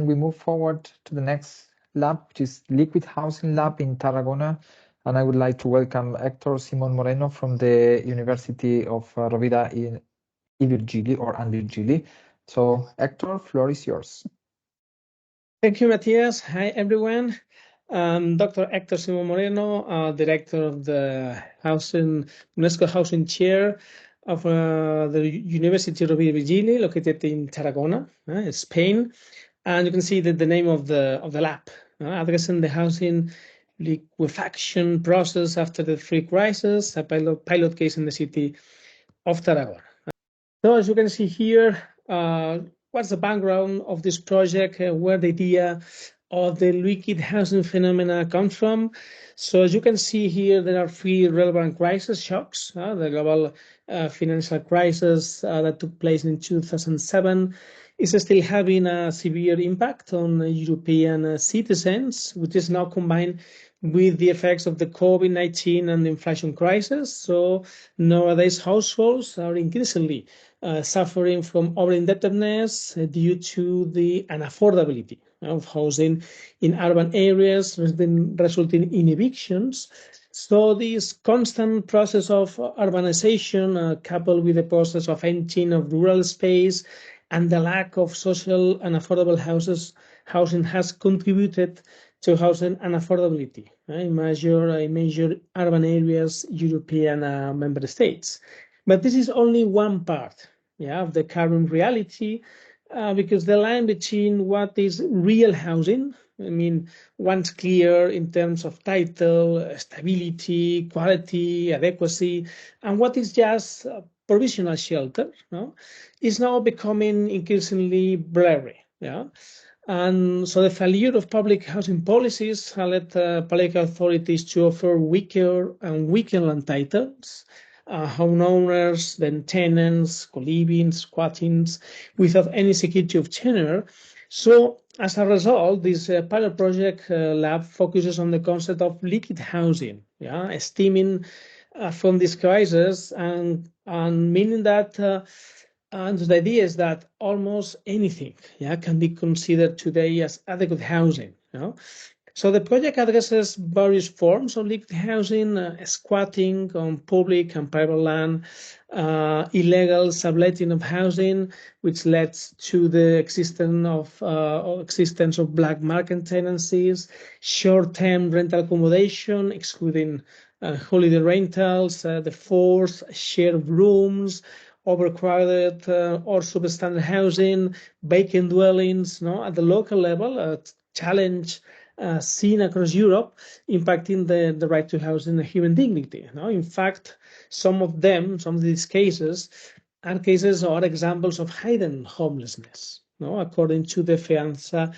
We move forward to the next lab, which is Liquidhousing Lab in Tarragona. And I would like to welcome Hector Simon Moreno from the University of Rovira i Virgili or Virgili. So Hector, floor is yours. Thank you, Matthias. Hi, everyone. Dr. Hector Simon Moreno, director of the UNESCO Housing Chair of the University of Rovira i Virgili, located in Tarragona, Spain. And you can see that the name of the lab, addressing the housing liquefaction process after the three crises, a pilot case in the city of Tarragona. So as you can see here, what's the background of this project, where the idea of the liquid housing phenomena comes from. So as you can see here, there are three relevant crisis shocks. The global financial crisis that took place in 2007 is still having a severe impact on European citizens, which is now combined with the effects of the COVID-19 and the inflation crisis. So nowadays households are increasingly suffering from over-indebtedness due to the unaffordability of housing in urban areas, resulting in evictions. So this constant process of urbanization, coupled with the process of emptying of rural space and the lack of social and affordable housing has contributed to housing unaffordability in major urban areas, European member states. But this is only one part of the current reality, because the line between what is real housing, I mean, once clear in terms of title, stability, quality, adequacy, and what is just provisional shelter, is now becoming increasingly blurry. And so the failure of public housing policies led public authorities to offer weaker and weaker land titles, homeowners, then tenants, co-living, squattings, without any security of tenure. So as a result, this pilot project lab focuses on the concept of liquid housing, stemming from this crisis, and meaning that and the idea is that almost anything can be considered today as adequate housing. So the project addresses various forms of liquid housing, squatting on public and private land, illegal subletting of housing, which led to the existence of black market tenancies, short-term rental accommodation, excluding holiday rentals, the forced shared rooms, overcrowded or substandard housing, vacant dwellings, at the local level, a challenge seen across Europe, impacting the right to housing and human dignity. In fact, some of these cases are examples of hidden homelessness, according to the Fianza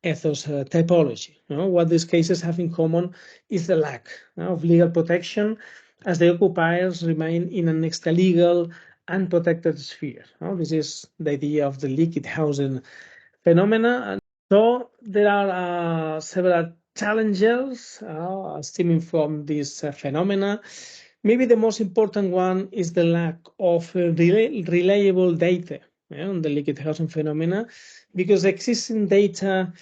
ethos typology. What these cases have in common is the lack of legal protection, as the occupiers remain in an extra-legal, unprotected sphere. This is the idea of the liquid housing phenomena. And so there are several challenges stemming from this phenomena. Maybe the most important one is the lack of reliable data on the liquid housing phenomena, because existing data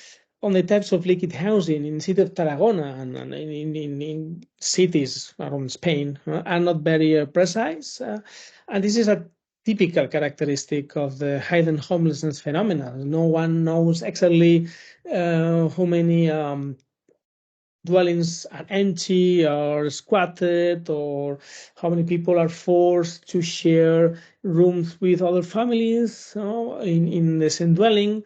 on the types of liquid housing in the city of Tarragona and in cities around Spain are not very precise. And this is a typical characteristic of the hidden homelessness phenomena. No one knows exactly how many dwellings are empty or squatted, or how many people are forced to share rooms with other families in the same dwelling.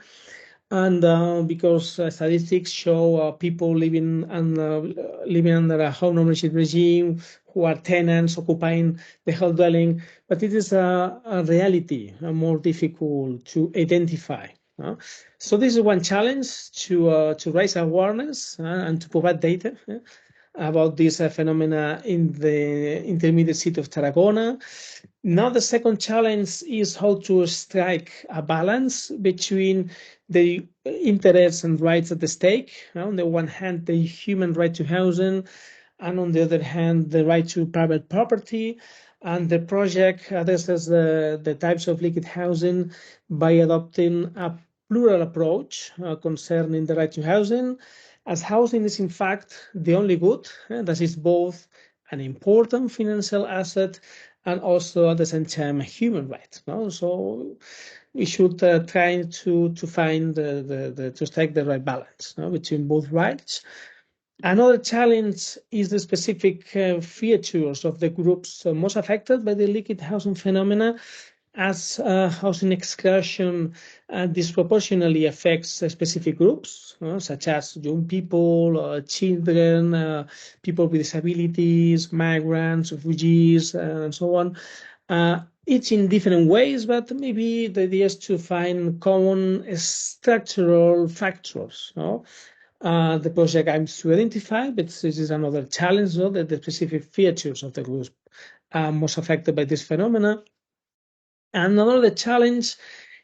And because statistics show people living under a home ownership regime who are tenants occupying the whole dwelling, but it is a reality more difficult to identify. So this is one challenge, to raise awareness and to provide data about this phenomena in the intermediate city of Tarragona. Now the second challenge is how to strike a balance between the interests and rights at the stake. On the one hand, the human right to housing, and on the other hand, the right to private property. And the project addresses the types of liquid housing by adopting a plural approach concerning the right to housing, as housing is in fact the only good that is both an important financial asset and also at the same time a human right. No? So we should try to find to strike the right balance between both rights. Another challenge is the specific features of the groups most affected by the liquid housing phenomena, as housing exclusion disproportionately affects specific groups, such as young people, children, people with disabilities, migrants, refugees, and so on. Each in different ways, but maybe the idea is to find common structural factors. The project aims to identify, but this is another challenge, that the specific features of the groups most affected by this phenomena. And another challenge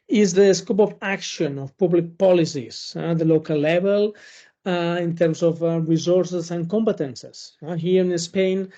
is the scope of action of public policies at the local level in terms of resources and competences. Here in Spain,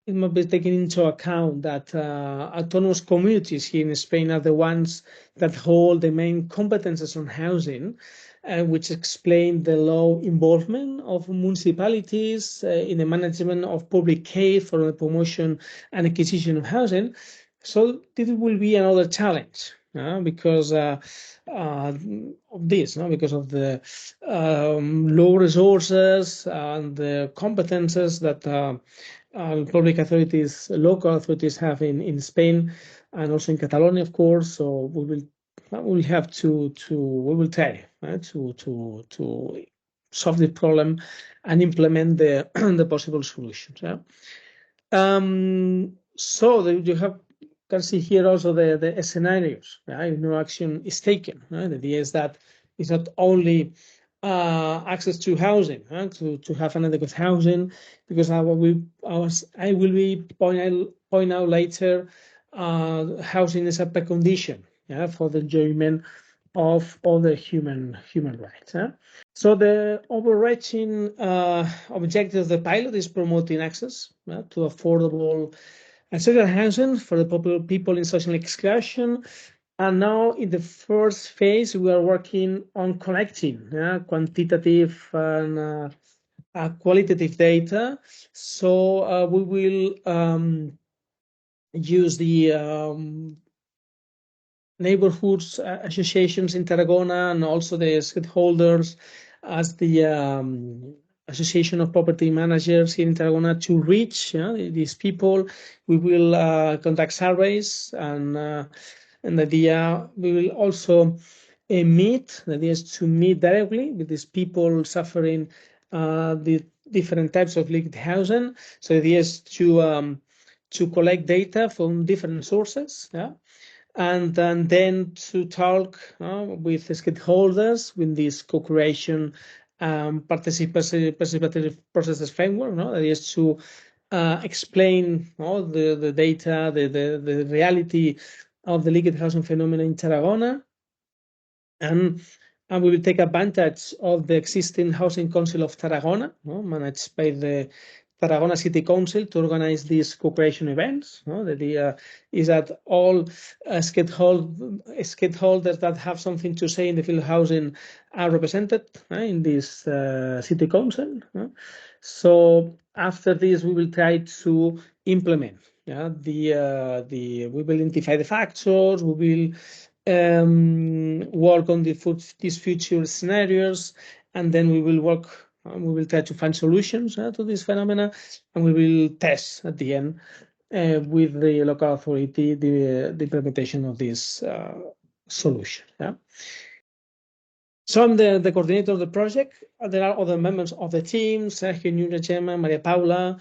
it must be taken into account that autonomous communities here in Spain are the ones that hold the main competences on housing, which explain the low involvement of municipalities in the management of public aid for the promotion and acquisition of housing. So this will be another challenge because of this, because of the low resources and the competences that public authorities, local authorities have in Spain and also in Catalonia, of course. So we will have to we will try to solve the problem and implement the the possible solutions. So you can see here also the scenarios. If no action is taken, the idea is that it's not only access to housing, to have an adequate housing, because I will be point out later, housing is a precondition for the enjoyment of all the human rights. So the overarching objective of the pilot is promoting access to affordable and secure housing for the people in social exclusion. And now in the first phase, we are working on collecting quantitative and qualitative data. So we will use the neighborhoods associations in Tarragona and also the stakeholders as the Association of Property Managers here in Tarragona to reach these people. We will conduct surveys and the idea we will also meet. The idea is to meet directly with these people suffering the different types of liquid housing. So the idea is to collect data from different sources. And then to talk with the stakeholders with this co-creation participative processes framework. That is to explain the data, the reality of the liquid housing phenomenon in Tarragona, and we will take advantage of the existing Housing Council of Tarragona, managed by the Tarragona City Council, to organize these cooperation events. The idea is that all stakeholders that have something to say in the field of housing are represented in this City Council. So after this, we will try to implement. We will identify the factors. We will work on these future scenarios, and then we will try to find solutions to this phenomena, and we will test at the end with the local authority the implementation of this solution. So I'm the coordinator of the project. There are other members of the team: Sergio Núñez Gemma, Maria Paula,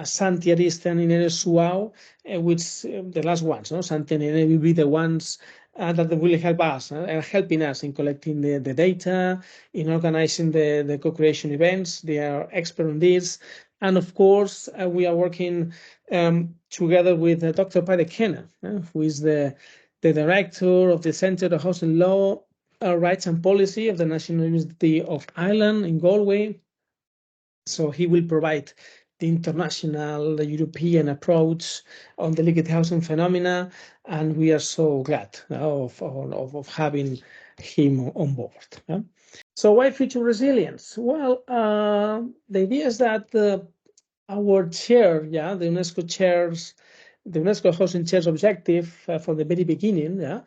Santi Arista, and Inés Suau, which the last ones. Santi and Inés will be the ones that will help us, are helping us in collecting the data, in organizing the co-creation events. They are expert on this. And of course, we are working together with Dr. Padre Kenna, who is the director of the Center of Housing Law, Rights and Policy of the National University of Ireland in Galway. So he will provide the international, the European approach on the liquid housing phenomena, and we are so glad of having him on board. Yeah? So why future resilience? Well, the idea is that our chair, the UNESCO Housing Chair's objective from the very beginning,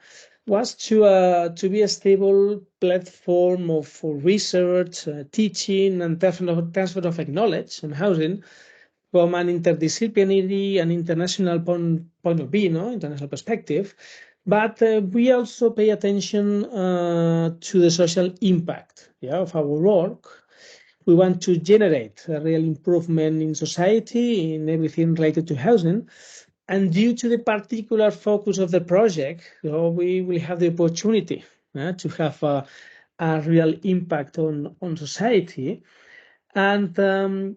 was to be a stable platform for research, teaching, and transfer of knowledge on housing from an interdisciplinary and international point of view, international perspective. But we also pay attention to the social impact of our work. We want to generate a real improvement in society in everything related to housing. And due to the particular focus of the project, we will have the opportunity to have a real impact on society. And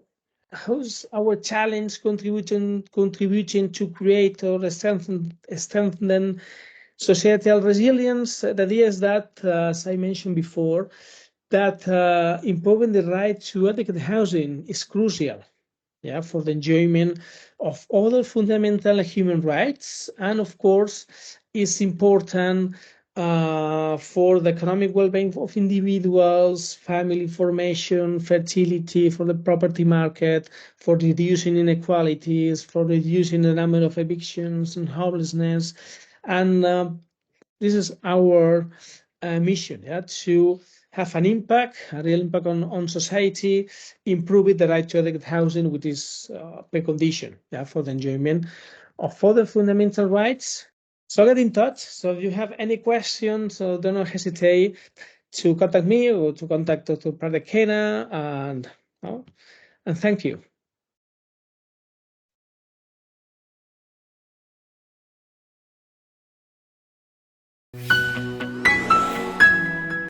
how's our challenge contributing to create or strengthen societal resilience? The idea is that, as I mentioned before, that improving the right to adequate housing is crucial for the enjoyment of other fundamental human rights, and of course is important for the economic well-being of individuals, family formation, fertility, for the property market, for reducing inequalities, for reducing the number of evictions and homelessness. And this is our mission, to have an impact, a real impact on society, improving the right to adequate housing, which is a precondition for the enjoyment of other fundamental rights. So get in touch. So if you have any questions, so do not hesitate to contact me or to contact Dr. Pradekena, and thank you.